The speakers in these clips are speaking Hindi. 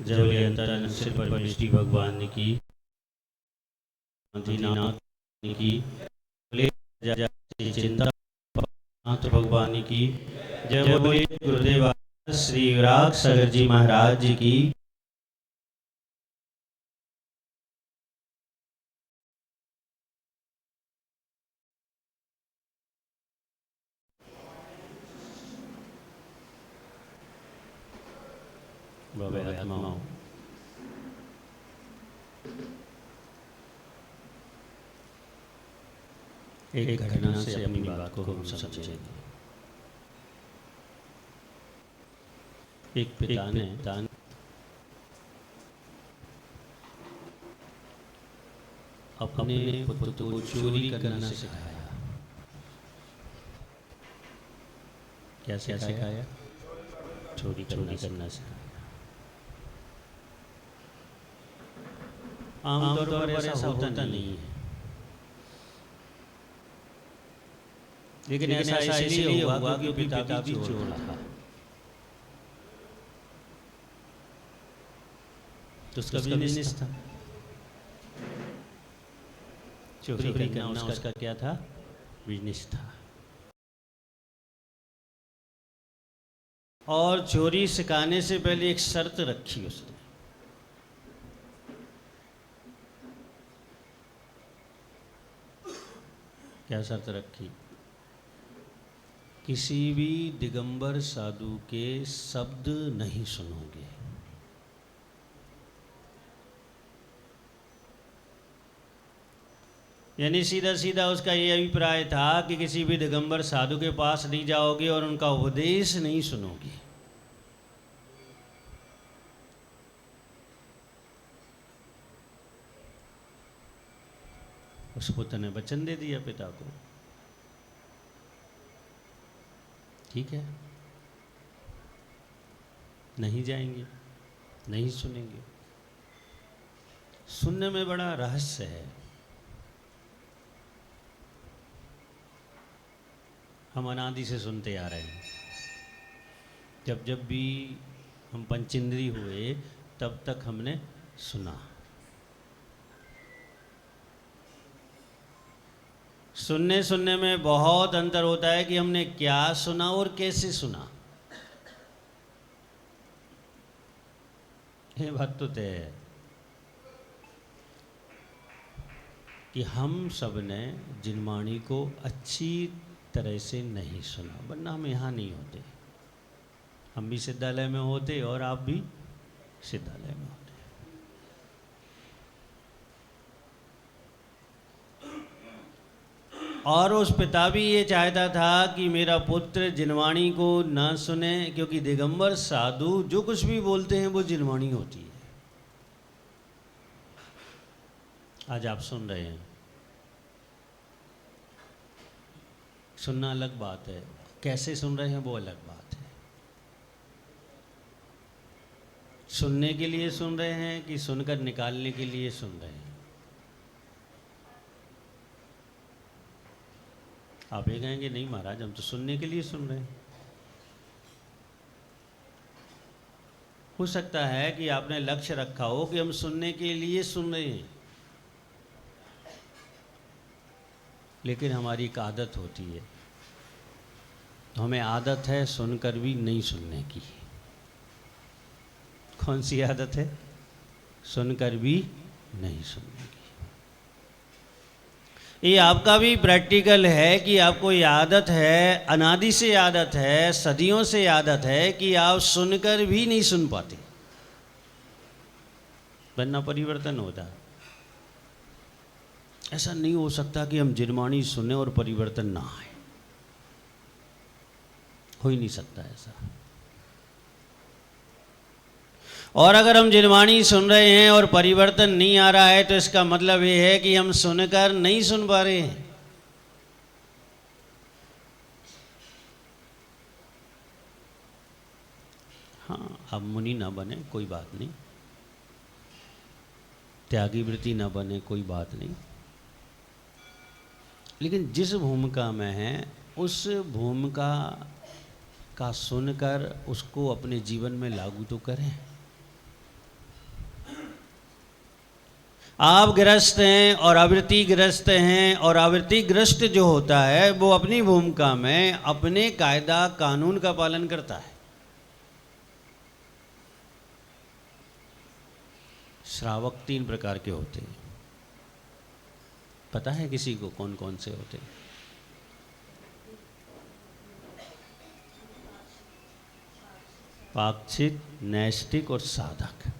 जब सिर पर दृष्टि भगवान की की चिंता भगवान की जय बोले गुरुदेव श्री राग सागर जी महाराज जी की। आत्माओं एक घटना से अपनी बात को हम समझेंगे। एक पिता ने अपने पुत्र को चोरी करना सिखाया। क्या सिखाया? चोरी करना सिखाया। आमतौर पर ऐसा होता नहीं है, लेकिन ऐसा इसलिए हुआ क्योंकि पिता भी चोर था। तो उसका बिजनेस था, चोरी करना उसका क्या था? बिजनेस था। और चोरी सिखाने से पहले एक शर्त रखी उसने। क्या शर्त रखी? किसी भी दिगंबर साधु के शब्द नहीं सुनोगे। यानी सीधा सीधा उसका ये अभिप्राय था कि किसी भी दिगंबर साधु के पास नहीं जाओगे और उनका उपदेश नहीं सुनोगे। उस पुत्र ने वचन दे दिया पिता को, ठीक है, नहीं जाएंगे, नहीं सुनेंगे। सुनने में बड़ा रहस्य है। हम अनादि से सुनते आ रहे हैं। जब जब भी हम पंचेंद्रिय हुए तब तक हमने सुना। सुनने में बहुत अंतर होता है कि हमने क्या सुना और कैसे सुना। ये बात तो तय है कि हम सब ने जिनवाणी को अच्छी तरह से नहीं सुना, वरना हम यहाँ नहीं होते। हम भी सिद्धालय में होते और आप भी सिद्धालय में होते। और उस पिता भी ये चाहता था कि मेरा पुत्र जिनवाणी को ना सुने, क्योंकि दिगंबर साधु जो कुछ भी बोलते हैं वो जिनवाणी होती है। आज आप सुन रहे हैं, सुनना अलग बात है, कैसे सुन रहे हैं वो अलग बात है। सुनने के लिए सुन रहे हैं कि सुनकर निकालने के लिए सुन रहे हैं। आप ये कहेंगे नहीं महाराज, हम तो सुनने के लिए सुन रहे हैं। हो सकता है कि आपने लक्ष्य रखा हो कि हम सुनने के लिए सुन रहे हैं, लेकिन हमारी एक आदत होती है। तो हमें आदत है सुनकर भी नहीं सुनने की। कौन सी आदत है? सुनकर भी नहीं सुनने की। ये आपका भी प्रैक्टिकल है कि आपको ये आदत है, अनादि से आदत है, सदियों से आदत है कि आप सुनकर भी नहीं सुन पाते, वरना परिवर्तन होता। ऐसा नहीं हो सकता कि हम जिनवाणी सुने और परिवर्तन ना आए। हो ही नहीं सकता ऐसा। और अगर हम जिनवाणी सुन रहे हैं और परिवर्तन नहीं आ रहा है तो इसका मतलब ये है कि हम सुनकर नहीं सुन पा रहे हैं। हाँ, आप मुनि ना बने कोई बात नहीं, त्यागी वृत्ति ना बने कोई बात नहीं, लेकिन जिस भूमिका में हैं उस भूमिका का सुनकर उसको अपने जीवन में लागू तो करें। आप गृहस्थ हैं और आवृत्ति ग्रस्त हैं, और आवृत्ति ग्रस्त जो होता है वो अपनी भूमिका में अपने कायदा कानून का पालन करता है। श्रावक 3 प्रकार के होते हैं। पता है किसी को कौन कौन से होते हैं? पाक्षिक, नैष्ठिक और साधक।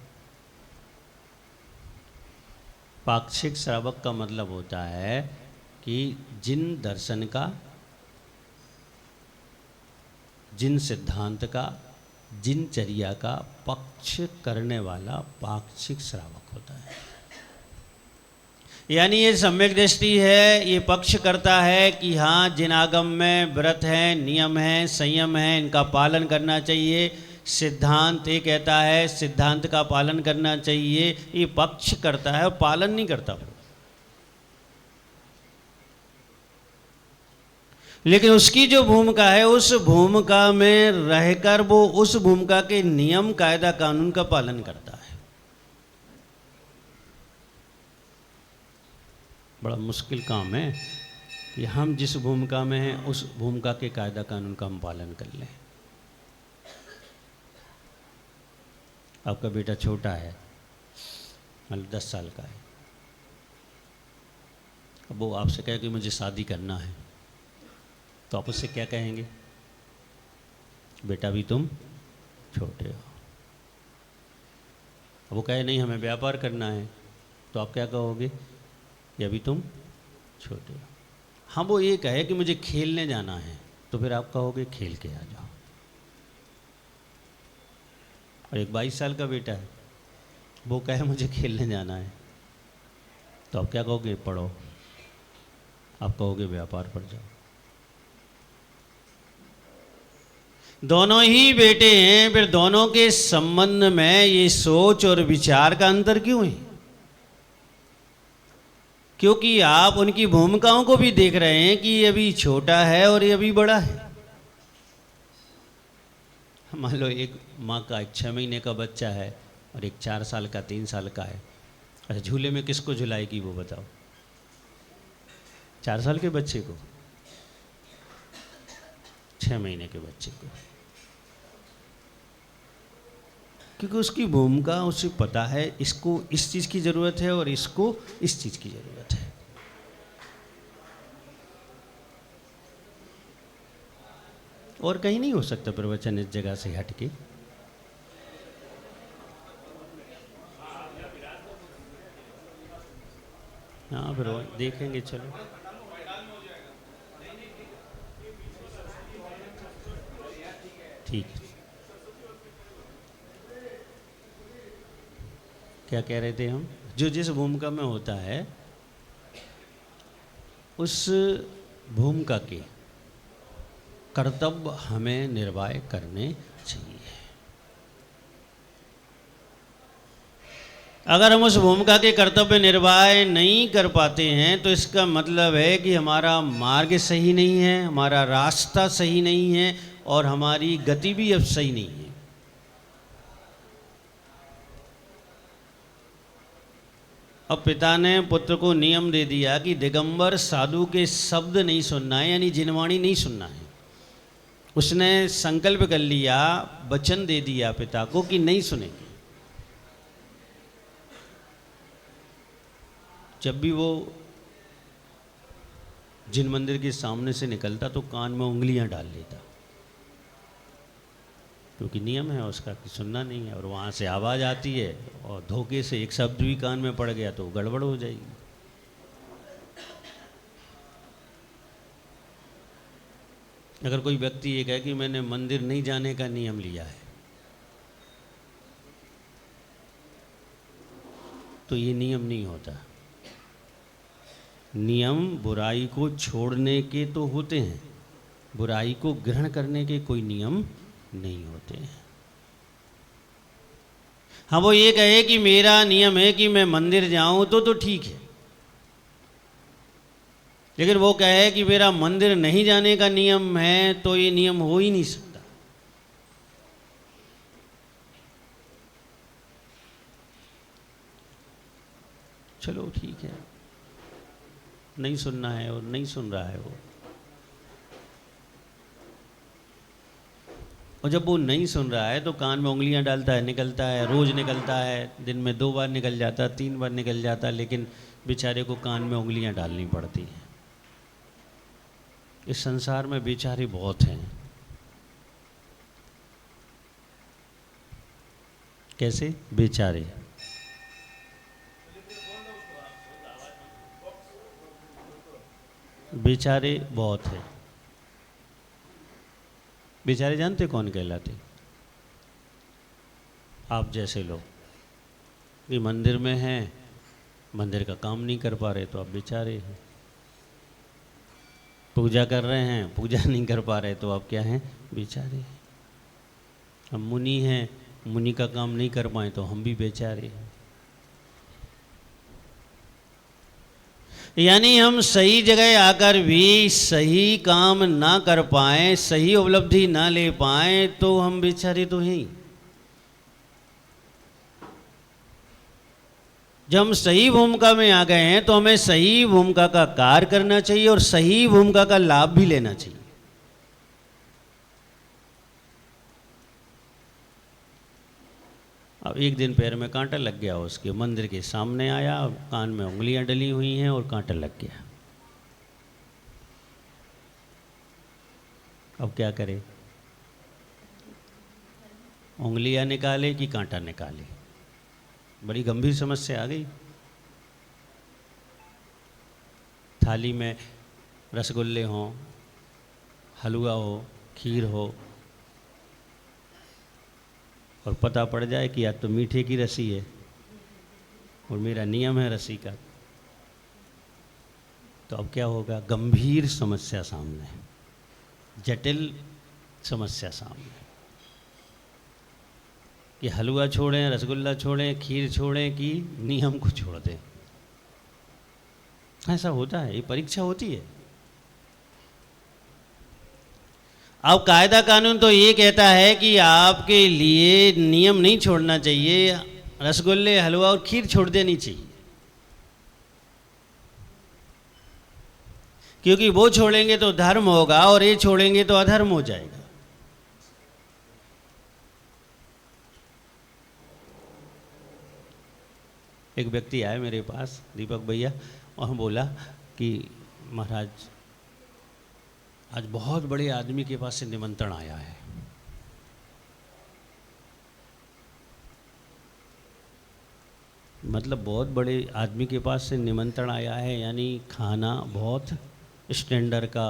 पाक्षिक श्रावक का मतलब होता है कि जिन दर्शन का, जिन सिद्धांत का, जिन चर्या का पक्ष करने वाला पाक्षिक श्रावक होता है। यानी ये सम्यक दृष्टि है, ये पक्ष करता है कि हाँ, जिन आगम में व्रत है, नियम है, संयम है, इनका पालन करना चाहिए। सिद्धांत ये कहता है सिद्धांत का पालन करना चाहिए, ये पक्ष करता है और पालन नहीं करता। लेकिन उसकी जो भूमिका है, उस भूमिका में रहकर वो उस भूमिका के नियम, कायदा, कानून का पालन करता है। बड़ा मुश्किल काम है कि हम जिस भूमिका में हैं उस भूमिका के कायदा कानून का हम पालन कर लें। आपका बेटा छोटा है, मतलब 10 साल का है, अब वो आपसे कहे कि मुझे शादी करना है, तो आप उससे क्या कहेंगे? बेटा भी तुम छोटे हो। अब वो कहे नहीं हमें व्यापार करना है, तो आप क्या कहोगे? कि अभी तुम छोटे हो। हाँ, वो ये कहे कि मुझे खेलने जाना है, तो फिर आप कहोगे खेल के आ जाओ। और एक 22 साल का बेटा है, वो कहे मुझे खेलने जाना है, तो आप क्या कहोगे? पढ़ो। आप कहोगे व्यापार पर जाओ। दोनों ही बेटे हैं, फिर दोनों के संबंध में ये सोच और विचार का अंतर क्यों है? क्योंकि आप उनकी भूमिकाओं को भी देख रहे हैं कि ये अभी छोटा है और ये अभी बड़ा है। मान लो एक माँ का एक 6 महीने का बच्चा है और एक 4 साल का, 3 साल का है। अच्छा, झूले में किसको झुलाएगी वो बताओ? 4 साल के बच्चे को, 6 महीने के बच्चे को? क्योंकि उसकी भूमिका उसे पता है, इसको इस चीज़ की ज़रूरत है और इसको इस चीज़ की ज़रूरत है। और कहीं नहीं हो सकता प्रवचन इस जगह से हटके। हाँ, फिर देखेंगे, चलो। ठीक है। क्या कह रहे थे हम? जो जिस भूमिका में होता है उस भूमिका के कर्तव्य हमें निर्वाह करने चाहिए। अगर हम उस भूमिका के कर्तव्य निर्वाह नहीं कर पाते हैं तो इसका मतलब है कि हमारा मार्ग सही नहीं है, हमारा रास्ता सही नहीं है और हमारी गति भी अब सही नहीं है। अब पिता ने पुत्र को नियम दे दिया कि दिगंबर साधु के शब्द नहीं सुनना है, यानी जिनवाणी नहीं सुनना है। उसने संकल्प कर लिया, वचन दे दिया पिता को कि नहीं सुनेंगे। जब भी वो जिन मंदिर के सामने से निकलता तो कान में उंगलियां डाल लेता, क्योंकि नियम है उसका कि सुनना नहीं है। और वहाँ से आवाज़ आती है और धोखे से एक शब्द भी कान में पड़ गया तो गड़बड़ हो जाएगी। अगर कोई व्यक्ति ये कहे कि मैंने मंदिर नहीं जाने का नियम लिया है, तो ये नियम नहीं होता। नियम बुराई को छोड़ने के तो होते हैं, बुराई को ग्रहण करने के कोई नियम नहीं होते हैं। हाँ, वो ये कहे कि मेरा नियम है कि मैं मंदिर जाऊं तो ठीक है, लेकिन वो कहे कि मेरा मंदिर नहीं जाने का नियम है, तो ये नियम हो ही नहीं सकता। चलो ठीक है, नहीं सुनना है और नहीं सुन रहा है वो। और जब वो नहीं सुन रहा है तो कान में उंगलियां डालता है, निकलता है, रोज निकलता है, दिन में 2 बार निकल जाता है, 3 बार निकल जाता है, लेकिन बेचारे को कान में उंगलियां डालनी पड़ती हैं। इस संसार में बेचारे बहुत हैं। कैसे बेचारे? बेचारे बहुत हैं। बेचारे जानते कौन कहलाते? आप जैसे लोग। ये मंदिर में हैं, मंदिर का काम नहीं कर पा रहे तो आप बेचारे हैं। पूजा कर रहे हैं, पूजा नहीं कर पा रहे तो आप क्या हैं? बेचारे हैं। हम मुनि हैं, मुनि का काम नहीं कर पाए तो हम भी बेचारे हैं। यानी हम सही जगह आकर भी सही काम ना कर पाए, सही उपलब्धि ना ले पाए तो हम बेचारे तो हैं ही। जब हम सही भूमिका में आ गए हैं तो हमें सही भूमिका का कार्य करना चाहिए और सही भूमिका का लाभ भी लेना चाहिए। अब एक दिन पैर में कांटा लग गया, उसके मंदिर के सामने आया, कान में उंगलियां डली हुई हैं और कांटा लग गया। अब क्या करे? उंगलियां निकाले कि कांटा निकाले? बड़ी गंभीर समस्या आ गई। थाली में रसगुल्ले हों, हलवा हो, खीर हो, और पता पड़ जाए कि आज तो मीठे की रसी है और मेरा नियम है रसी का, तो अब क्या होगा? गंभीर समस्या सामने, जटिल समस्या सामने, कि हलवा छोड़ें, रसगुल्ला छोड़ें, खीर छोड़ें कि नियम को छोड़ दें। ऐसा होता है, ये परीक्षा होती है। अब कायदा कानून तो ये कहता है कि आपके लिए नियम नहीं छोड़ना चाहिए, रसगुल्ले, हलवा और खीर छोड़ देनी चाहिए, क्योंकि वो छोड़ेंगे तो धर्म होगा और ये छोड़ेंगे तो अधर्म हो जाएगा। एक व्यक्ति आए मेरे पास, दीपक भैया, और बोला कि महाराज आज बहुत बड़े आदमी के पास से निमंत्रण आया है। मतलब बहुत बड़े आदमी के पास से निमंत्रण आया है, यानी खाना बहुत स्टैंडर्ड का।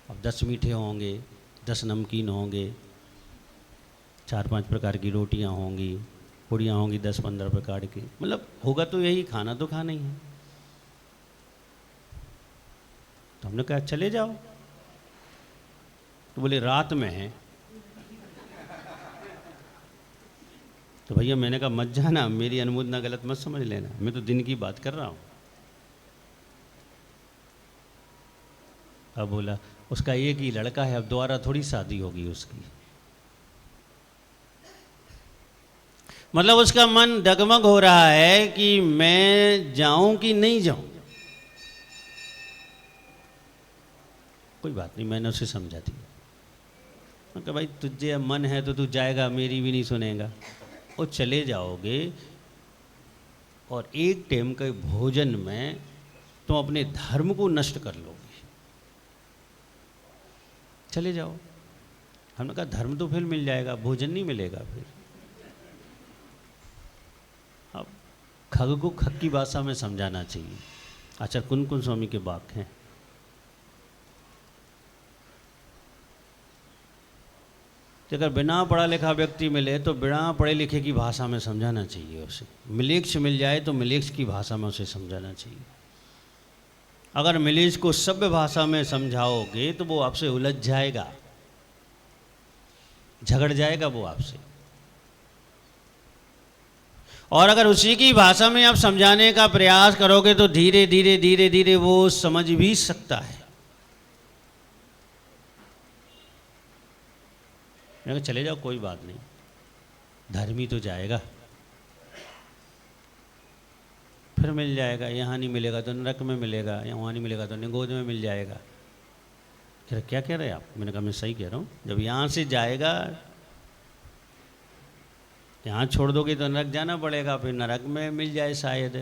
अब 10 मीठे होंगे, 10 नमकीन होंगे, 4-5 प्रकार की रोटियां होंगी, पूड़ियाँ होंगी 10-15 प्रकार की। मतलब होगा तो यही, खाना तो खाना ही है। तो हमने कहा चले जाओ। तो बोले रात में है। तो भैया मैंने कहा मत जाना, मेरी अनुमोदना गलत मत समझ लेना, मैं तो दिन की बात कर रहा हूँ। अब बोला उसका एक ही लड़का है, अब दोबारा थोड़ी शादी होगी उसकी। मतलब उसका मन डगमग हो रहा है कि मैं जाऊं कि नहीं जाऊं। कोई बात नहीं, मैंने उसे समझा दिया। मैं कहा भाई तुझे मन है तो तू जाएगा, मेरी भी नहीं सुनेगा। और चले जाओगे और एक टाइम के भोजन में तुम अपने धर्म को नष्ट कर लोगे। चले जाओ। हमने कहा धर्म तो फिर मिल जाएगा, भोजन नहीं मिलेगा फिर। अब खग को खग की भाषा में समझाना चाहिए। आचार्य कुन स्वामी के वाक्य हैं। कि अगर बिना पढ़ा लिखा व्यक्ति मिले तो बिना पढ़े लिखे की भाषा में समझाना चाहिए उसे। मिलेक्ष मिल जाए तो मिलेक्ष की भाषा में उसे समझाना चाहिए। अगर मिलेक्ष को सभ्य भाषा में समझाओगे तो वो आपसे उलझ जाएगा, झगड़ जाएगा वो आपसे। और अगर उसी की भाषा में आप समझाने का प्रयास करोगे तो धीरे धीरे धीरे धीरे वो समझ भी सकता है। मैं कहा चले जाओ कोई बात नहीं, धर्मी तो जाएगा, फिर मिल जाएगा, यहाँ नहीं मिलेगा तो नरक में मिलेगा, या वहाँ नहीं मिलेगा तो निगोद में मिल जाएगा। फिर क्या कह रहे हैं आप? मैंने कहा मैं सही कह रहा हूँ, जब यहाँ से जाएगा, यहाँ छोड़ दोगे तो नरक जाना पड़ेगा, फिर नरक में मिल जाए शायद,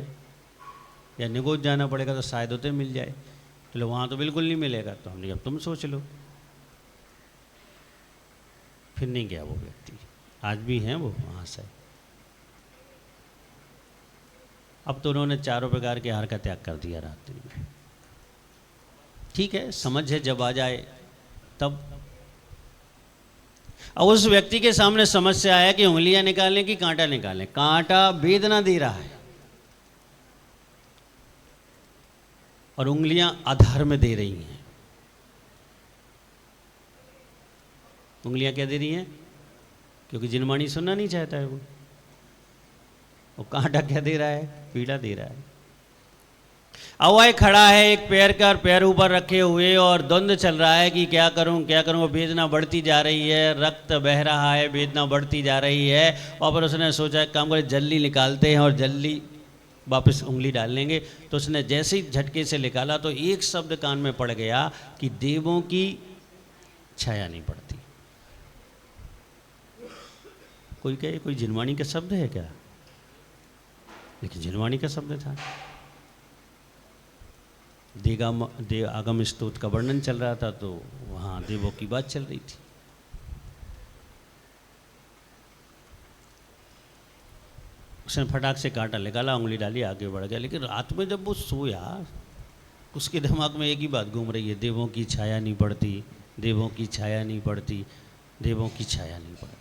या निगोद जाना पड़ेगा तो शायद होते मिल जाए, तो वहाँ तो बिल्कुल नहीं मिलेगा। तो हमने अब तुम सोच लो। फिर नहीं गया वो व्यक्ति, आज भी हैं वो वहाँ से। अब तो उन्होंने चारों प्रकार के आहार का त्याग कर दिया रात्रि में। ठीक है, समझ है जब आ जाए तब। अब उस व्यक्ति के सामने समस्या है कि उंगलियां निकालें कि कांटा निकालें। कांटा वेदना दे रहा है और उंगलियां अधर्म दे रही हैं। उंगलियां क्या दे रही हैं? क्योंकि जिनवाणी सुनना नहीं चाहता है वो कांटा क्या दे रहा है? पीड़ा दे रहा है। अवय खड़ा है एक पैर का, पैर ऊपर रखे हुए, और द्वंद्व चल रहा है कि क्या करूं क्या करूं। वेदना बढ़ती जा रही है, रक्त बह रहा है, वेदना बढ़ती जा रही है। और फिर उसने सोचा एक काम करें, जल्दी निकालते हैं और जल्दी वापस उंगली डाल लेंगे। तो उसने जैसे ही झटके से निकाला तो एक शब्द कान में पड़ गया कि देवों की छाया नहीं पड़ती। कोई कहे कोई जिनवाणी का शब्द है क्या? लेकिन जिनवाणी का शब्द था। आगम स्तोत का वर्णन चल रहा था, तो वहाँ देवों की बात चल रही थी। उसने फटाक से कांटा निकाला, उंगली डाली, आगे बढ़ गया। लेकिन रात में जब वो सोया, उसके दिमाग में एक ही बात घूम रही है, देवों की छाया नहीं पड़ती, देवों की छाया नहीं पड़ती, देवों की छाया नहीं पड़ती।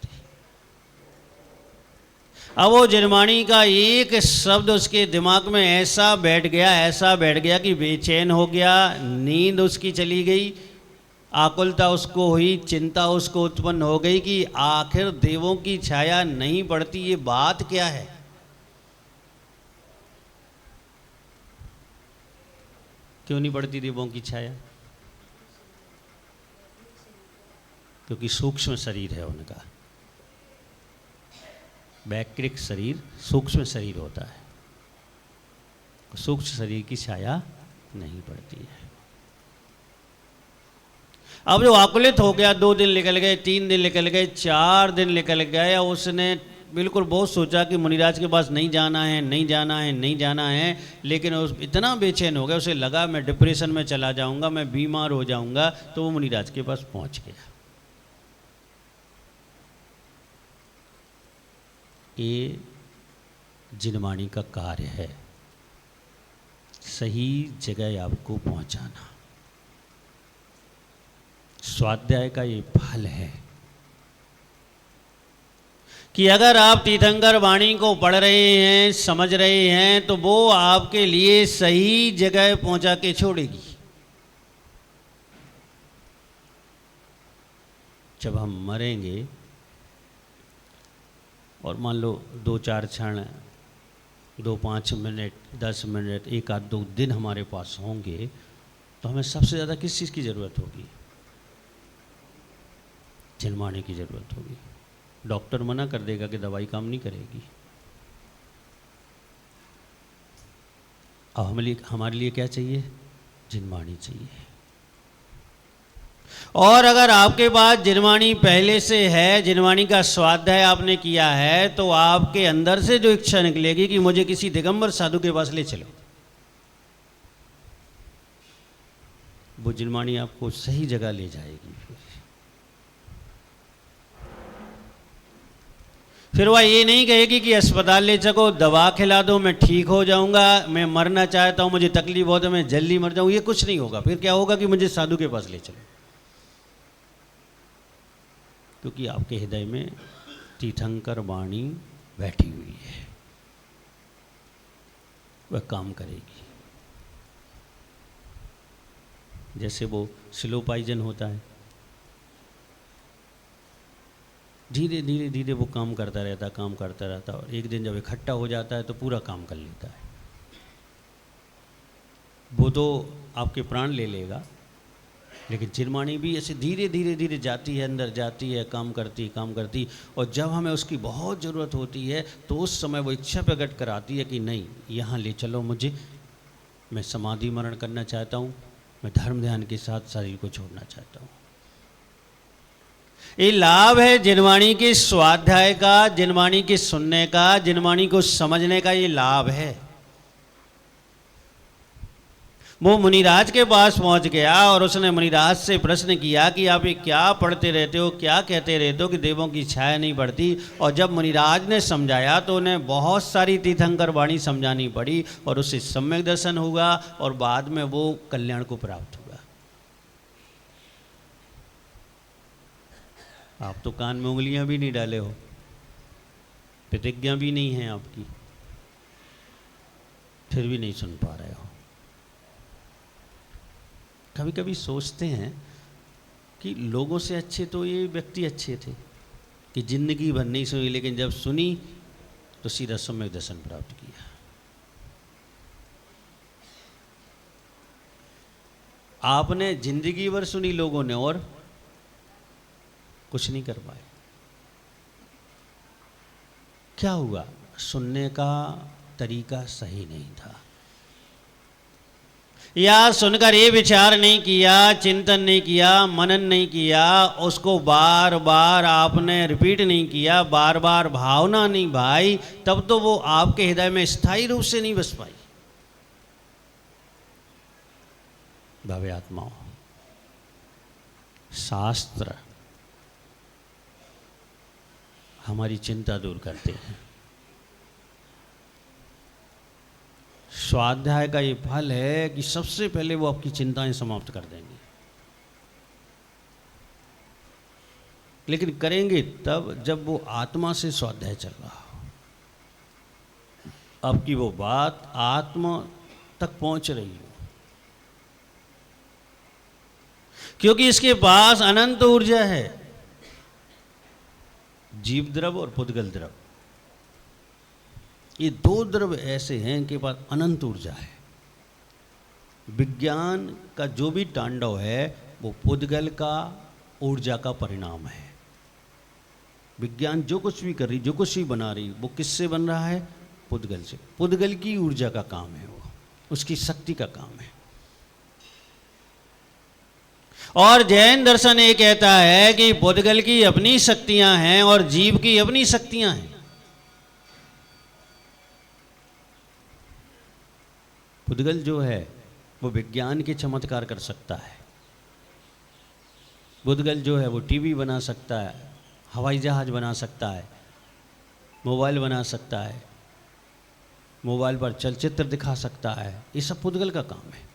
अब वो जिनवाणी का एक शब्द उसके दिमाग में ऐसा बैठ गया कि बेचैन हो गया, नींद उसकी चली गई, आकुलता उसको हुई, चिंता उसको उत्पन्न हो गई कि आखिर देवों की छाया नहीं पड़ती, ये बात क्या है। क्यों नहीं पड़ती देवों की छाया? क्योंकि सूक्ष्म शरीर है उनका। वैकृक शरीर सूक्ष्म शरीर होता है, सूक्ष्म शरीर की छाया नहीं पड़ती है। अब जो आकुलित हो गया, 2 दिन निकल गए, 3 दिन निकल गए, 4 दिन निकल गए, उसने बिल्कुल बहुत सोचा कि मुनिराज के पास नहीं जाना है, नहीं जाना है, नहीं जाना है। लेकिन उस इतना बेचैन हो गया, उसे लगा मैं डिप्रेशन में चला जाऊंगा, मैं बीमार हो जाऊंगा। तो वो मुनिराज के पास पहुंच गया। ये जिनवाणी का कार्य है, सही जगह आपको पहुंचाना। स्वाध्याय का ये फल है कि अगर आप तीर्थंकर वाणी को पढ़ रहे हैं, समझ रहे हैं, तो वो आपके लिए सही जगह पहुंचा के छोड़ेगी। जब हम मरेंगे और मान लो 2-4 क्षण, 2-5 मिनट, 10 मिनट, 1-2 दिन हमारे पास होंगे, तो हमें सबसे ज़्यादा किस चीज़ की ज़रूरत होगी? जिनवाणी की ज़रूरत होगी। डॉक्टर मना कर देगा कि दवाई काम नहीं करेगी। अब हमारे लिए क्या चाहिए? जिनवाणी चाहिए। और अगर आपके पास जिनवाणी पहले से है, जिनवाणी का स्वाध्याय आपने किया है, तो आपके अंदर से जो इच्छा निकलेगी कि मुझे किसी दिगंबर साधु के पास ले चलो, वो जिनवाणी आपको सही जगह ले जाएगी। फिर वह ये नहीं कहेगी कि अस्पताल ले चलो, दवा खिला दो, मैं ठीक हो जाऊंगा, मैं मरना चाहता हूं, मुझे तकलीफ बहुत है, मैं जल्दी मर जाऊं। ये कुछ नहीं होगा। फिर क्या होगा कि मुझे साधु के पास ले चलो, क्योंकि आपके हृदय में तीर्थंकर वाणी बैठी हुई है, वह काम करेगी। जैसे वो स्लो पॉइजन होता है, धीरे धीरे धीरे वो काम करता रहता और एक दिन जब इकट्ठा हो जाता है तो पूरा काम कर लेता है। वो तो आपके प्राण ले लेगा, लेकिन चिरमाणी भी ऐसे धीरे धीरे धीरे जाती है, अंदर जाती है, काम करती और जब हमें उसकी बहुत ज़रूरत होती है तो उस समय वो इच्छा प्रकट कराती है कि नहीं, यहाँ ले चलो मुझे, मैं समाधि मरण करना चाहता हूँ, मैं धर्म ध्यान के साथ शरीर को छोड़ना चाहता हूँ। ये लाभ है जिनवाणी के स्वाध्याय का, जिनवाणी के सुनने का, जिनवाणी को समझने का, ये लाभ है। वो मुनिराज के पास पहुंच गया और उसने मुनिराज से प्रश्न किया कि आप ये क्या पढ़ते रहते हो, क्या कहते रहते हो कि देवों की छाया नहीं बढ़ती। और जब मुनिराज ने समझाया तो उन्हें बहुत सारी तीर्थंकर वाणी समझानी पड़ी और उससे सम्यक दर्शन हुआ और बाद में वो कल्याण को प्राप्त हुआ। आप तो कान में उंगलियां भी नहीं डाले हो, प्रतिज्ञा भी नहीं है आपकी, फिर भी नहीं सुन पा रहे हो। कभी कभी सोचते हैं कि लोगों से अच्छे तो ये व्यक्ति अच्छे थे कि जिंदगी भर नहीं सुनी, लेकिन जब सुनी तो सीधा सम्यक दर्शन प्राप्त किया। आपने जिंदगी भर सुनी लोगों ने और कुछ नहीं कर पाए। क्या हुआ? सुनने का तरीका सही नहीं था, या सुनकर ये विचार नहीं किया, चिंतन नहीं किया, मनन नहीं किया, उसको बार बार आपने रिपीट नहीं किया, बार बार भावना नहीं भाई, तब तो वो आपके हृदय में स्थायी रूप से नहीं बस पाई। भव्य आत्माओं, शास्त्र हमारी चिंता दूर करते हैं। स्वाध्याय का ये फल है कि सबसे पहले वो आपकी चिंताएं समाप्त कर देंगे, लेकिन करेंगे तब जब वो आत्मा से स्वाध्याय चल रहा हो, आपकी वो बात आत्मा तक पहुंच रही हो, क्योंकि इसके पास अनंत ऊर्जा है। जीव द्रव और पुद्गल द्रव, ये दो द्रव ऐसे हैं इनके पास अनंत ऊर्जा है। विज्ञान का जो भी तांडव है वो पुद्गल का ऊर्जा का परिणाम है। विज्ञान जो कुछ भी कर रही, जो कुछ भी बना रही, वो किससे बन रहा है? पुद्गल से। पुद्गल की ऊर्जा का काम है, वो उसकी शक्ति का काम है। और जैन दर्शन ये कहता है कि पुद्गल की अपनी शक्तियां हैं और जीव की अपनी शक्तियां हैं। पुद्गल जो है वो विज्ञान के चमत्कार कर सकता है। पुद्गल जो है वो टीवी बना सकता है, हवाई जहाज बना सकता है, मोबाइल बना सकता है, मोबाइल पर चलचित्र दिखा सकता है। ये सब पुद्गल का काम है।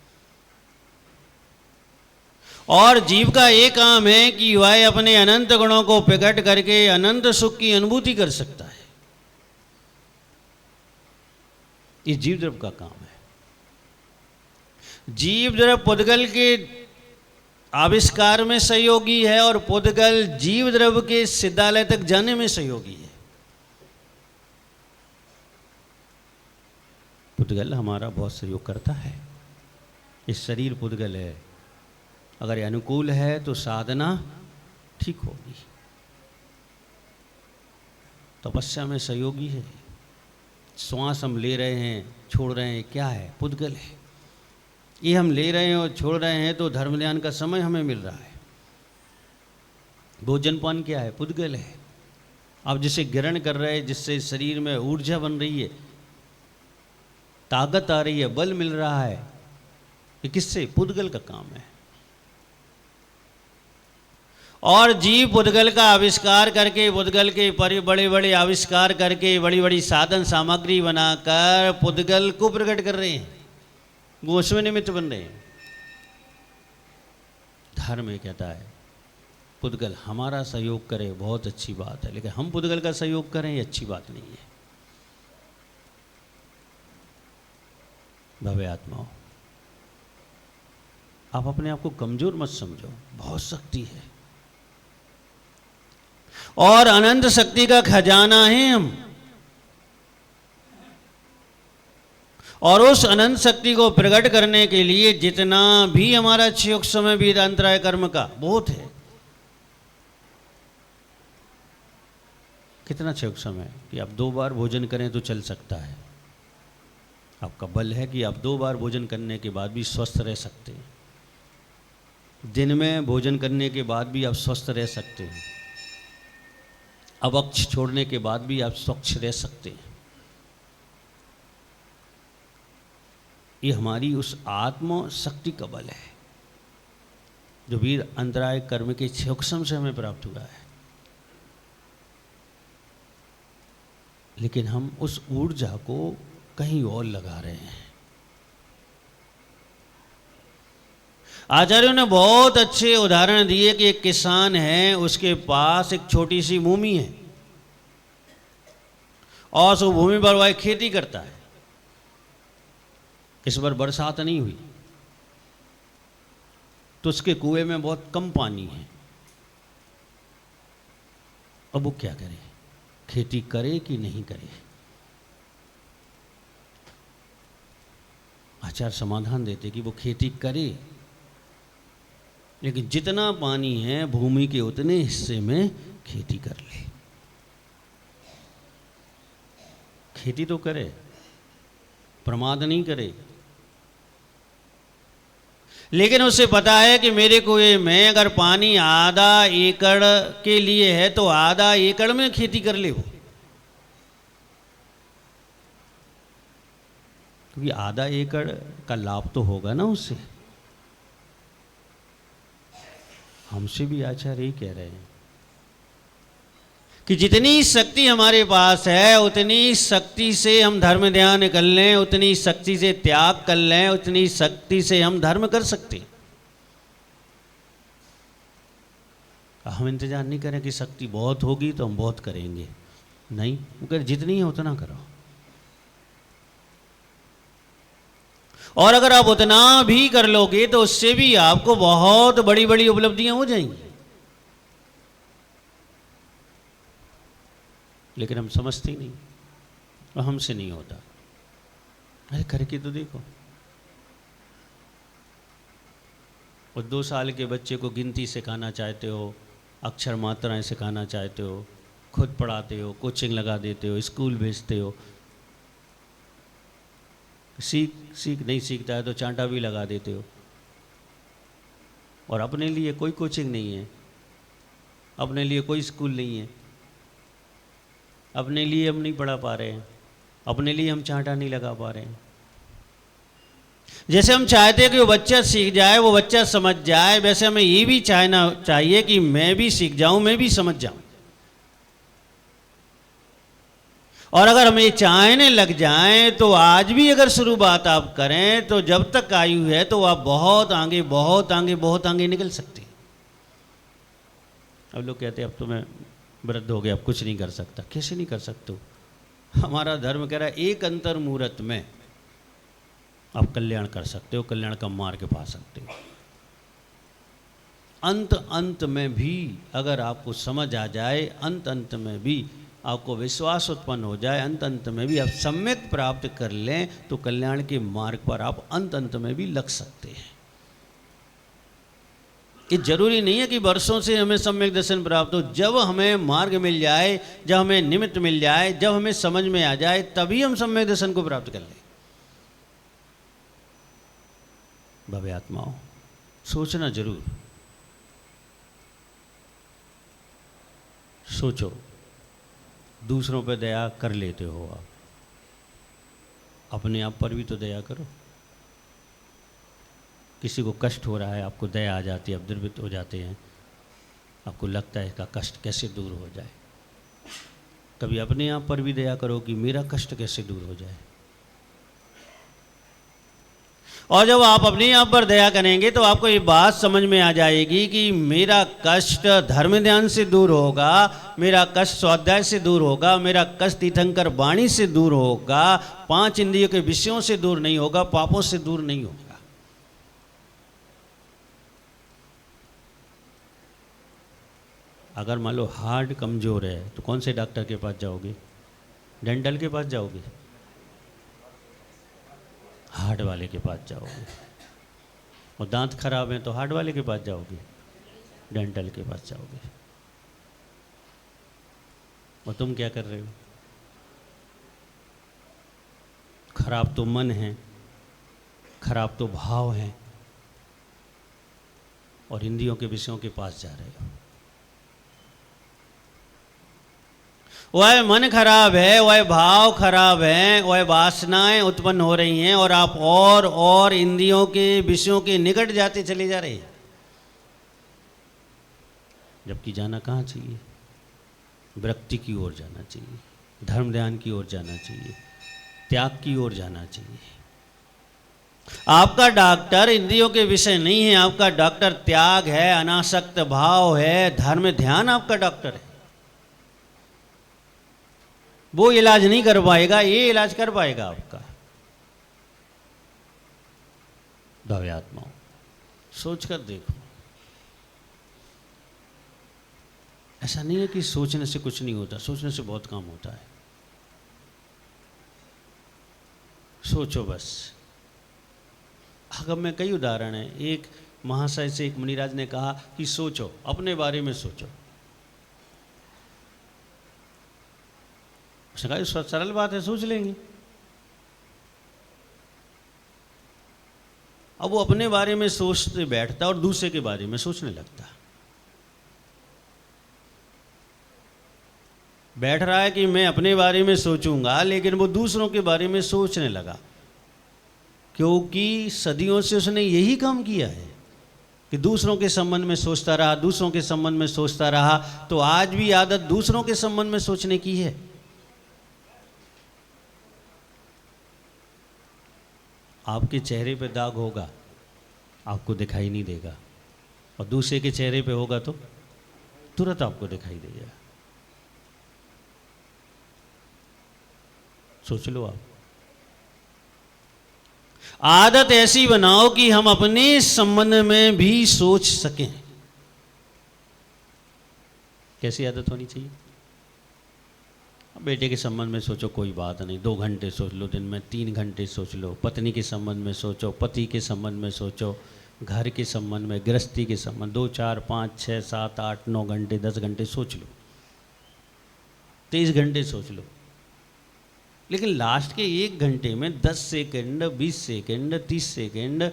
और जीव का ये काम है कि वह अपने अनंत गुणों को प्रकट करके अनंत सुख की अनुभूति कर सकता है। ये जीव द्रव का काम है। जीव द्रव पुद्गल के आविष्कार में सहयोगी है और पुद्गल जीव द्रव के सिद्धालय तक जाने में सहयोगी है। पुद्गल हमारा बहुत सहयोग करता है। इस शरीर पुद्गल है, अगर ये अनुकूल है तो साधना ठीक होगी। तपस्या में सहयोगी है। श्वास हम ले रहे हैं, छोड़ रहे हैं, क्या है? पुद्गल है। ये हम ले रहे हैं और छोड़ रहे हैं तो धर्म ध्यान का समय हमें मिल रहा है। भोजन पान क्या है? पुद्गल है। आप जिसे ग्रहण कर रहे हैं, जिससे शरीर में ऊर्जा बन रही है, ताकत आ रही है, बल मिल रहा है, ये किससे? पुद्गल का काम है। और जीव पुद्गल का आविष्कार करके, पुद्गल के बड़े बड़े आविष्कार करके, बड़ी बड़ी साधन सामग्री बनाकर पुद्गल को प्रकट कर रहे हैं, वो उसमें निमित्त बन रहे हैं। धर्म ये कहता है पुद्गल हमारा सहयोग करे, बहुत अच्छी बात है, लेकिन हम पुद्गल का सहयोग करें, ये अच्छी बात नहीं है। भव्य आत्माओं, आप अपने आप को कमजोर मत समझो, बहुत शक्ति है। और अनंत शक्ति का खजाना है हम। और उस अनंत शक्ति को प्रकट करने के लिए जितना भी हमारा क्षयोग समय भी अंतराय कर्म का बहुत है। कितना क्षयोग समय कि आप 2 बार भोजन करें तो चल सकता है। आपका बल है कि आप 2 बार भोजन करने के बाद भी स्वस्थ रह सकते हैं। दिन में भोजन करने के बाद भी आप स्वस्थ रह सकते हैं। अवक्ष छोड़ने के बाद भी आप स्वच्छ रह सकते हैं। ये हमारी उस आत्म शक्ति का बल है जो वीर अंतराय कर्म के क्षयोक्षम से हमें प्राप्त हुआ है। लेकिन हम उस ऊर्जा को कहीं और लगा रहे हैं। आचार्यों ने बहुत अच्छे उदाहरण दिए कि एक किसान है, उसके पास एक छोटी सी भूमि है और उस भूमि पर वह खेती करता है। इस बार बरसात नहीं हुई तो उसके कुएं में बहुत कम पानी है। अब वो क्या करे, खेती करे कि नहीं करे? आचार्य समाधान देते कि वो खेती करे, लेकिन जितना पानी है भूमि के उतने हिस्से में खेती कर ले। खेती तो करे, प्रमाद नहीं करे। लेकिन उसे पता है कि मेरे कुएं में अगर पानी आधा एकड़ के लिए है तो आधा एकड़ में खेती कर ले वो, क्योंकि आधा एकड़ का लाभ तो होगा ना उससे। हमसे भी आचार्य यही कह रहे हैं कि जितनी शक्ति हमारे पास है उतनी शक्ति से हम धर्म ध्यान कर लें, उतनी शक्ति से त्याग कर लें, उतनी शक्ति से हम धर्म कर सकते हैं। हम इंतजार नहीं करें कि शक्ति बहुत होगी तो हम बहुत करेंगे। नहीं, अगर जितनी है उतना करो। और अगर आप उतना भी कर लोगे तो उससे भी आपको बहुत बड़ी बड़ी उपलब्धियां हो जाएंगी। लेकिन हम समझते ही नहीं और हमसे नहीं होता। अरे करके तो देखो। और 2 साल के बच्चे को गिनती सिखाना चाहते हो, अक्षर मात्राएं सिखाना चाहते हो, खुद पढ़ाते हो, कोचिंग लगा देते हो, स्कूल भेजते हो, सीख नहीं सीखता है तो चांटा भी लगा देते हो। और अपने लिए कोई कोचिंग नहीं है, अपने लिए कोई स्कूल नहीं है, अपने लिए हम नहीं पढ़ा पा रहे हैं, अपने लिए हम चांटा नहीं लगा पा रहे हैं। जैसे हम चाहते हैं कि वो बच्चा सीख जाए, वो बच्चा समझ जाए, वैसे हमें ये भी चाहना चाहिए कि मैं भी सीख जाऊं, मैं भी समझ जाऊं। और अगर हम ये चाहने लग जाएं तो आज भी अगर शुरुआत आप करें तो जब तक आयु है तो आप बहुत आगे बहुत आगे बहुत आगे निकल सकते हैं। अब लोग कहते हैं अब तो मैं वृद्ध हो गया, अब कुछ नहीं कर सकता। कैसे नहीं कर सकते हो? हमारा धर्म कह रहा है एक अंतर मुहूर्त में आप कल्याण कर सकते हो, कल्याण का मार्ग पा सकते हो। अंत में भी अगर आपको समझ आ जाए, अंत में भी आपको विश्वास उत्पन्न हो जाए, अंत में भी आप सम्यक प्राप्त कर लें तो कल्याण के मार्ग पर आप अंत में भी लग सकते हैं। ये जरूरी नहीं है कि वर्षों से हमें सम्यक दर्शन प्राप्त हो। जब हमें मार्ग मिल जाए, जब हमें निमित्त मिल जाए, जब हमें समझ में आ जाए, तभी हम सम्यक दर्शन को प्राप्त कर लें। भव्य आत्माओं, सोचना जरूर, सोचो। दूसरों पर दया कर लेते हो आप, अपने आप पर भी तो दया करो। किसी को कष्ट हो रहा है, आपको दया आ जाती है, आप द्रवित हो जाते हैं, आपको लगता है इसका कष्ट कैसे दूर हो जाए। कभी अपने आप पर भी दया करो कि मेरा कष्ट कैसे दूर हो जाए। और जब आप अपने आप पर दया करेंगे तो आपको ये बात समझ में आ जाएगी कि मेरा कष्ट धर्म ध्यान से दूर होगा, मेरा कष्ट स्वाध्याय से दूर होगा, मेरा कष्ट तीर्थंकर वाणी से दूर होगा, 5 इंद्रियों के विषयों से दूर नहीं होगा, पापों से दूर नहीं होगा। अगर मान लो हार्ट कमज़ोर है तो कौन से डॉक्टर के पास जाओगे? डेंटल के पास जाओगे? हार्ट वाले के पास जाओगे। और दांत खराब हैं तो हार्ट वाले के पास जाओगे? डेंटल के पास जाओगे। और तुम क्या कर रहे हो? खराब तो मन है, खराब तो भाव है, और इंद्रियों के विषयों के पास जा रहे हो। वह मन खराब है, वह भाव खराब है, वह वासनाएं उत्पन्न हो रही हैं और आप और इंद्रियों के विषयों के निकट जाते चले जा रहे हैं, जबकि जाना कहाँ चाहिए? विरक्ति की ओर जाना चाहिए, धर्म ध्यान की ओर जाना चाहिए, त्याग की ओर जाना चाहिए। आपका डॉक्टर इंद्रियों के विषय नहीं है, आपका डॉक्टर त्याग है, अनासक्त भाव है, धर्म ध्यान आपका डॉक्टर है। वो इलाज नहीं कर पाएगा, ये इलाज कर पाएगा आपका। भव्यात्माओं, सोच कर देखो। ऐसा नहीं है कि सोचने से कुछ नहीं होता, सोचने से बहुत काम होता है। सोचो बस। अगर में कई उदाहरण हैं। एक महाशय से एक मुनिराज ने कहा कि सोचो, अपने बारे में सोचो। उसने कहा ये सरल बात है, सोच लेंगे। अब वो अपने बारे में सोचते बैठता और दूसरे के बारे में सोचने लगता। बैठ रहा है कि मैं अपने बारे में सोचूंगा, लेकिन वो दूसरों के बारे में सोचने लगा, क्योंकि सदियों से उसने यही काम किया है कि दूसरों के संबंध में सोचता रहा, दूसरों के संबंध में सोचता रहा। तो आज भी आदत दूसरों के संबंध में सोचने की है। आपके चेहरे पे दाग होगा, आपको दिखाई नहीं देगा, और दूसरे के चेहरे पे होगा तो तुरंत आपको दिखाई देगा। सोच लो आप। आदत ऐसी बनाओ कि हम अपने संबंध में भी सोच सकें। कैसी आदत होनी चाहिए? बेटे के संबंध में सोचो, कोई बात नहीं, 2 घंटे सोच लो दिन में, 3 घंटे सोच लो। पत्नी के संबंध में सोचो, पति के संबंध में सोचो, घर के संबंध में, गृहस्थी के संबंध, 2, 4, 5, 6, 7, 8, 9 घंटे, 10 घंटे सोच लो, 23 घंटे सोच लो। लेकिन लास्ट के 1 घंटे में 10 सेकंड, 20 सेकंड, 30 सेकंड,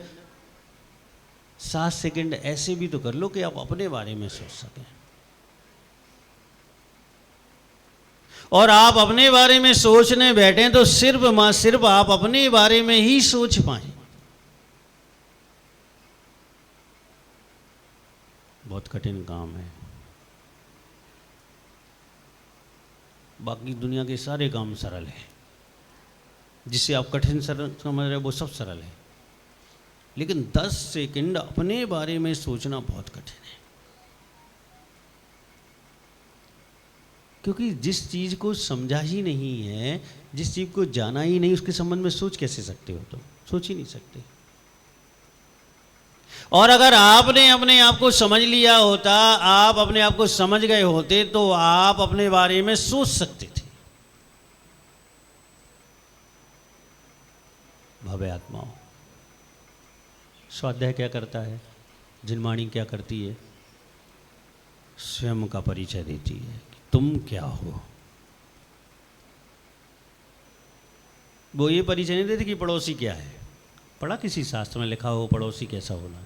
7 सेकंड ऐसे भी तो कर लो कि आप अपने बारे में सोच सकें। और आप अपने बारे में सोचने बैठें तो सिर्फ आप अपने बारे में ही सोच पाएं। बहुत कठिन काम है। बाकी दुनिया के सारे काम सरल है, जिसे आप कठिन सरल समझ रहे हो वो सब सरल है, लेकिन 10 सेकंड अपने बारे में सोचना बहुत कठिन है। क्योंकि जिस चीज़ को समझा ही नहीं है, जिस चीज़ को जाना ही नहीं, उसके संबंध में सोच कैसे सकते हो? तुम सोच ही नहीं सकते। और अगर आपने अपने आप को समझ लिया होता, आप अपने आप को समझ गए होते, तो आप अपने बारे में सोच सकते थे। भव्य आत्माओं, स्वाध्याय क्या करता है? जिनवाणी क्या करती है? स्वयं का परिचय देती है कि तुम क्या हो। वो ये परिचय नहीं देती कि पड़ोसी क्या है। पढ़ा किसी शास्त्र में लिखा हो पड़ोसी कैसा होना?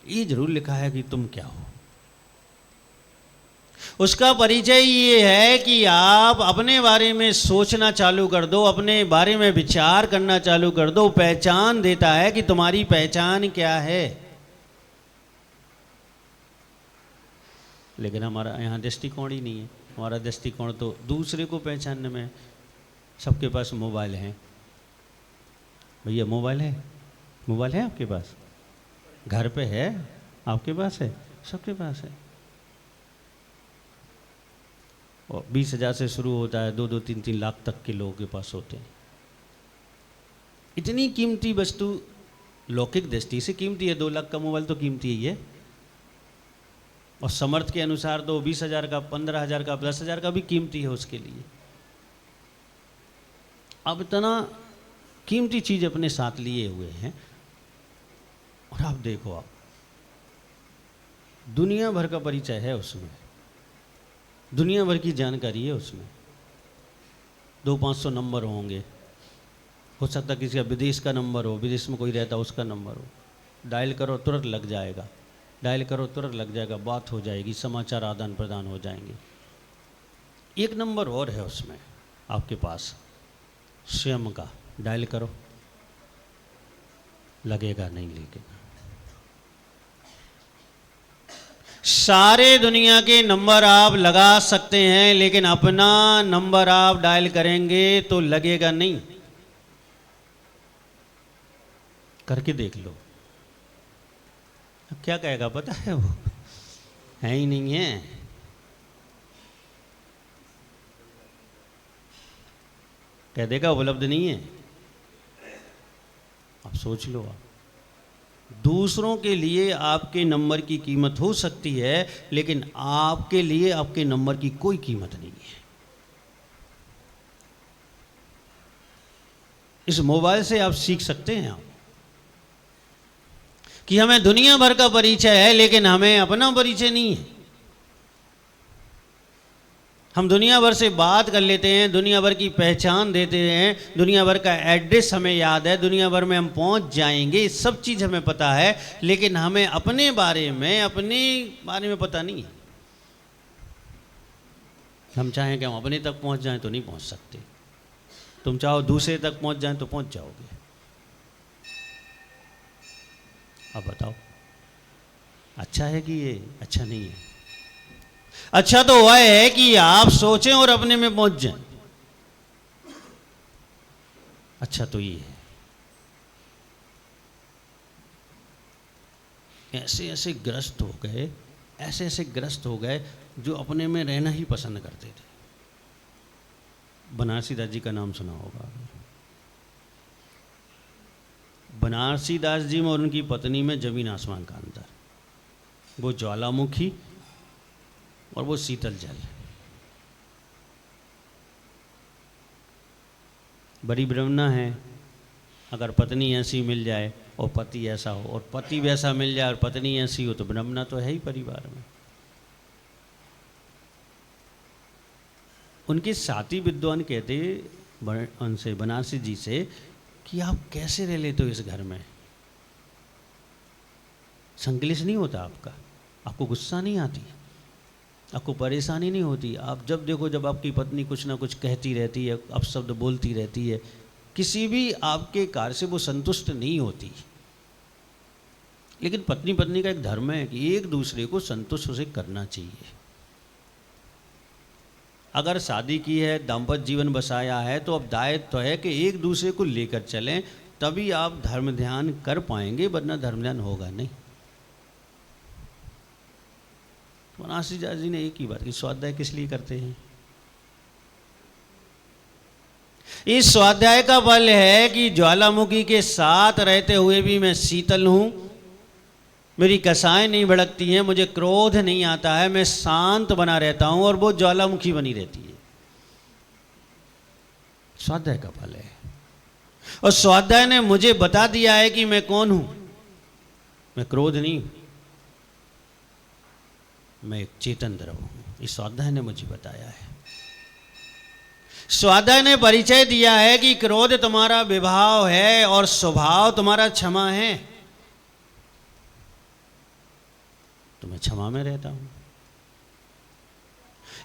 ये जरूर लिखा है कि तुम क्या हो। उसका परिचय ये है कि आप अपने बारे में सोचना चालू कर दो, अपने बारे में विचार करना चालू कर दो। पहचान देता है कि तुम्हारी पहचान क्या है। लेकिन हमारा यहाँ दृष्टिकोण ही नहीं है। हमारा दृष्टिकोण तो दूसरे को पहचानने में। सबके पास मोबाइल है। भैया मोबाइल है? मोबाइल है आपके पास? घर पे है? आपके पास है? सबके पास है। और 20,000 से शुरू होता है, 2-2, 3-3 लाख तक के लोगों के पास होते हैं। इतनी कीमती वस्तु लौकिक दृष्टि से कीमती है। 2 लाख का मोबाइल तो कीमती ही है। और समर्थ के अनुसार तो 20,000 का, 15,000 का, 10,000 का भी कीमती है उसके लिए। अब इतना कीमती चीज अपने साथ लिए हुए हैं और आप देखो, आप दुनिया भर का परिचय है उसमें, दुनिया भर की जानकारी है उसमें। 200-500 नंबर होंगे, हो सकता किसी का विदेश का नंबर हो, विदेश में कोई रहता उसका नंबर हो, डायल करो तुरंत लग जाएगा, डायल करो तुरंत लग जाएगा, बात हो जाएगी, समाचार आदान प्रदान हो जाएंगे। एक नंबर और है उसमें आपके पास, स्वयं का, डायल करो लगेगा नहीं। लेकिन सारे दुनिया के नंबर आप लगा सकते हैं, लेकिन अपना नंबर आप डायल करेंगे तो लगेगा नहीं। करके देख लो। अब क्या कहेगा पता है, वो है ही नहीं है। कह देगा उपलब्ध नहीं है। अब सोच लो, आप दूसरों के लिए आपके नंबर की कीमत हो सकती है, लेकिन आपके लिए आपके नंबर की कोई कीमत नहीं है। इस मोबाइल से आप सीख सकते हैं आप कि हमें दुनिया भर का परिचय है, लेकिन हमें अपना परिचय नहीं है। हम दुनिया भर से बात कर लेते हैं, दुनिया भर की पहचान देते हैं, दुनिया भर का एड्रेस हमें याद है, दुनिया भर में हम पहुंच जाएंगे, सब चीज़ हमें पता है, लेकिन हमें अपने बारे में पता नहीं है। हम चाहें कि हम अपने तक पहुंच जाएं तो नहीं पहुंच सकते। तुम चाहो दूसरे तक पहुंच जाएं तो पहुंच जाओगे। अब बताओ, अच्छा है कि ये अच्छा नहीं है? अच्छा तो वह है कि आप सोचें और अपने में पहुंच जाएं। अच्छा तो ये है, ऐसे ऐसे ग्रस्त हो गए, ऐसे ऐसे ग्रस्त हो गए जो अपने में रहना ही पसंद करते थे। बनारसी दास जी का नाम सुना होगा। बनारसी दास जी में और उनकी पत्नी में जमीन आसमान का अंतर। वो ज्वालामुखी और वो शीतल जल। बड़ी विडंबना है अगर पत्नी ऐसी मिल जाए और पति ऐसा हो, और पति वैसा मिल जाए और पत्नी ऐसी हो, तो विडंबना तो है ही परिवार में। उनके साथी विद्वान कहते उनसे, बनारसी जी से, कि आप कैसे रह लेते हो इस घर में? संकलेश नहीं होता आपका? आपको गुस्सा नहीं आती? आपको परेशानी नहीं होती? आप जब देखो, जब आपकी पत्नी कुछ ना कुछ कहती रहती है, अपशब्द बोलती रहती है, किसी भी आपके कार्य से वो संतुष्ट नहीं होती। लेकिन पत्नी पत्नी का एक धर्म है कि एक दूसरे को संतुष्ट उसे करना चाहिए। अगर शादी की है, दाम्पत्य जीवन बसाया है, तो अब दायित्व तो है कि एक दूसरे को लेकर चलें, तभी आप धर्म ध्यान कर पाएंगे, वरना धर्म ध्यान होगा नहीं। बनारसी दास जी ने एक ही बात की, स्वाध्याय किस लिए करते हैं? इस स्वाध्याय का फल है कि ज्वालामुखी के साथ रहते हुए भी मैं शीतल हूं, मेरी कसाएं नहीं भड़कती हैं, मुझे क्रोध नहीं आता है, मैं शांत बना रहता हूं, और वो ज्वालामुखी बनी रहती है। स्वाध्याय का फल है। और स्वाध्याय ने मुझे बता दिया है कि मैं कौन हूं। मैं क्रोध नहीं हूं, मैं एक चेतन द्रव हूं। इस स्वाध्याय ने मुझे बताया है। स्वाध्याय ने परिचय दिया है कि क्रोध तुम्हारा विभाव है और स्वभाव तुम्हारा क्षमा है। तो मैं क्षमा में रहता हूं।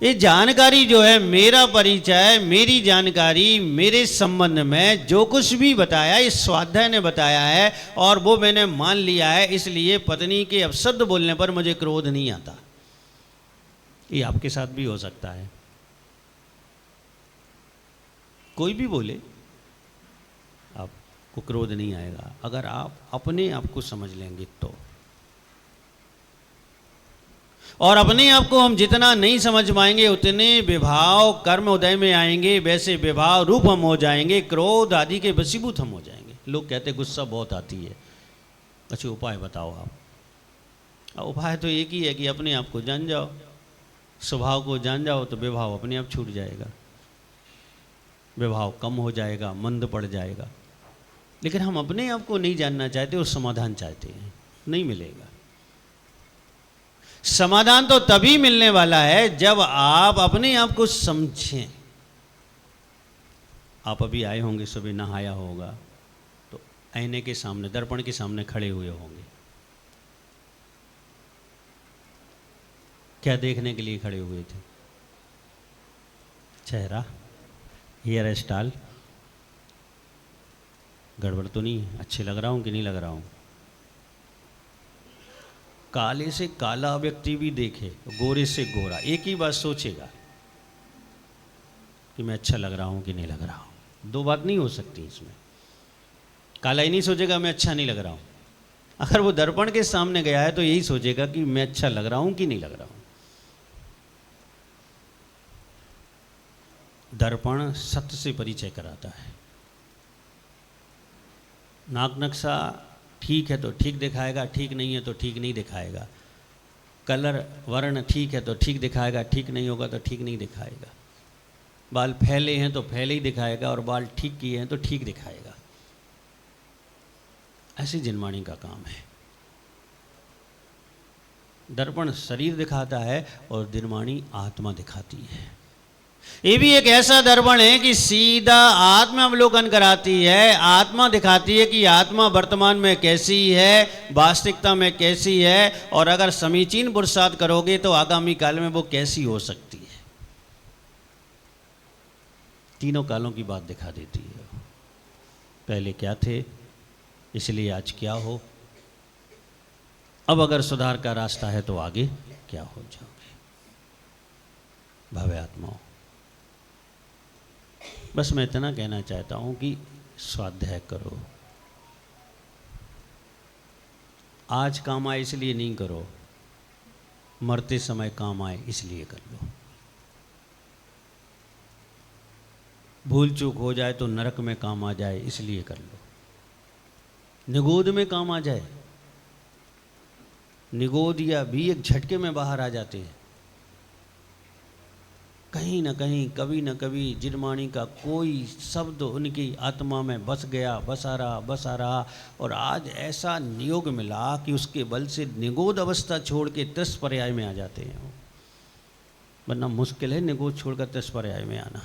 ये जानकारी जो है, मेरा परिचय, मेरी जानकारी, मेरे संबंध में जो कुछ भी बताया, इस स्वाध्याय ने बताया है, और वो मैंने मान लिया है। इसलिए पत्नी के अपशब्द बोलने पर मुझे क्रोध नहीं आता। ये आपके साथ भी हो सकता है। कोई भी बोले, आपको क्रोध नहीं आएगा अगर आप अपने आप को समझ लेंगे तो। और अपने आप को हम जितना नहीं समझ पाएंगे, उतने विभाव कर्म उदय में आएंगे, वैसे विभाव रूप हम हो जाएंगे, क्रोध आदि के वशीभूत हम हो जाएंगे। लोग कहते गुस्सा बहुत आती है। अच्छा उपाय बताओ आप। उपाय तो एक ही है कि अपने आप को जान जाओ, स्वभाव को जान जाओ तो विभाव अपने आप छूट जाएगा, विभाव कम हो जाएगा, मंद पड़ जाएगा। लेकिन हम अपने आप को नहीं जानना चाहते और समाधान चाहते हैं, नहीं मिलेगा। समाधान तो तभी मिलने वाला है जब आप अपने आप को समझें। आप अभी आए होंगे, सुबह नहाया होगा तो आईने के सामने, दर्पण के सामने खड़े हुए होंगे। क्या देखने के लिए खड़े हुए थे? चेहरा, हेयर स्टाइल, गड़बड़ तो नहीं है, अच्छे लग रहा हूं कि नहीं लग रहा हूं? काले से काला व्यक्ति भी देखे, गोरे से गोरा, एक ही बात सोचेगा कि मैं अच्छा लग रहा हूं कि नहीं लग रहा हूं। दो बात नहीं हो सकती इसमें। काला ही नहीं सोचेगा मैं अच्छा नहीं लग रहा हूं। अगर वो दर्पण के सामने गया है तो यही सोचेगा कि मैं अच्छा लग रहा हूं कि नहीं लग रहा हूं। दर्पण सत्य से परिचय कराता है। नाक नक्शा ठीक है तो ठीक दिखाएगा, ठीक नहीं है तो ठीक नहीं दिखाएगा। कलर वर्ण ठीक है तो ठीक दिखाएगा, ठीक नहीं होगा तो ठीक नहीं दिखाएगा। बाल फैले हैं तो फैले ही दिखाएगा और बाल ठीक किए हैं तो ठीक दिखाएगा। ऐसी जिनवाणी का काम है। दर्पण शरीर दिखाता है और दिनवाणी आत्मा दिखाती है। ये भी एक ऐसा दर्पण है कि सीधा आत्मा अवलोकन कराती है, आत्मा दिखाती है कि आत्मा वर्तमान में कैसी है, वास्तविकता में कैसी है, और अगर समीचीन पुरुषार्थ करोगे तो आगामी काल में वो कैसी हो सकती है। तीनों कालों की बात दिखा देती है। पहले क्या थे, इसलिए आज क्या हो, अब अगर सुधार का रास्ता है तो आगे क्या हो जाओगे। भव्य आत्माओं, बस मैं इतना कहना चाहता हूं कि स्वाध्याय करो। आज काम आए इसलिए नहीं करो, मरते समय काम आए इसलिए कर लो। भूल चूक हो जाए तो नरक में काम आ जाए इसलिए कर लो। निगोद में काम आ जाए, निगोद या भी एक झटके में बाहर आ जाते हैं। कहीं ना कहीं, कभी ना कभी जिनवाणी का कोई शब्द उनकी आत्मा में बस गया, बसा रहा, और आज ऐसा नियोग मिला कि उसके बल से निगोद अवस्था छोड़ के 10 पर्याय में आ जाते हैं। वरना मुश्किल है निगोद छोड़कर 10 पर्याय में आना।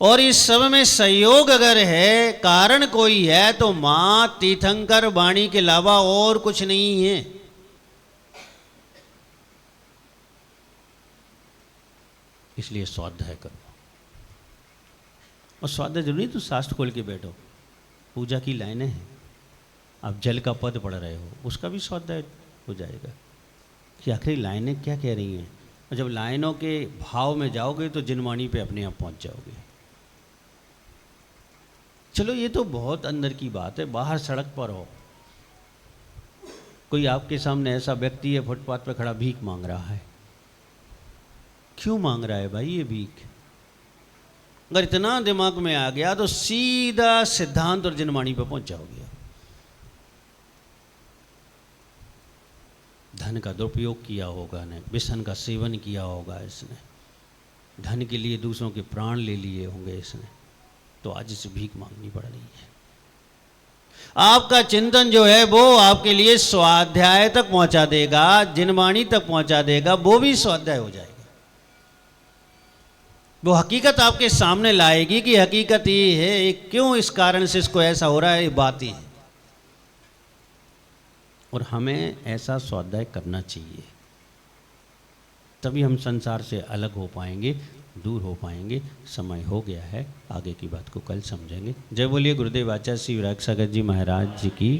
और इस सब में सहयोग अगर है, कारण कोई है तो मां तीर्थंकर वाणी के अलावा और कुछ नहीं है। इसलिए स्वाध्याय करो। और स्वाध्याय जरूरी तो शास्त्र खोल के बैठो। पूजा की लाइनें हैं, आप जल का पद पढ़ रहे हो, उसका भी स्वाध्याय हो जाएगा कि आखिर लाइनें क्या कह रही हैं। और जब लाइनों के भाव में जाओगे तो जिनवाणी पे अपने आप पहुंच जाओगे। चलो ये तो बहुत अंदर की बात है। बाहर सड़क पर हो, कोई आपके सामने ऐसा व्यक्ति है फुटपाथ पर खड़ा, भीख मांग रहा है। क्यों मांग रहा है भाई ये भीख? अगर इतना दिमाग में आ गया तो सीधा सिद्धांत और जिनवाणी पर पहुंच जाओगे। धन का दुरुपयोग किया होगा ने, व्यसन का सेवन किया होगा इसने, धन के लिए दूसरों के प्राण ले लिए होंगे इसने, तो आज इसे भीख मांगनी पड़ रही है। आपका चिंतन जो है वो आपके लिए स्वाध्याय तक पहुंचा देगा, जिनवाणी तक पहुंचा देगा, वो भी स्वाध्याय हो जाएगा। वो हकीकत आपके सामने लाएगी कि हकीकत ये है, क्यों इस कारण से इसको ऐसा हो रहा है, ये बात ही है। और हमें ऐसा स्वाध्याय करना चाहिए, तभी हम संसार से अलग हो पाएंगे, दूर हो पाएंगे। समय हो गया है, आगे की बात को कल समझेंगे। जय बोलिए गुरुदेव आचार्य श्री विराग सागर जी महाराज जी की।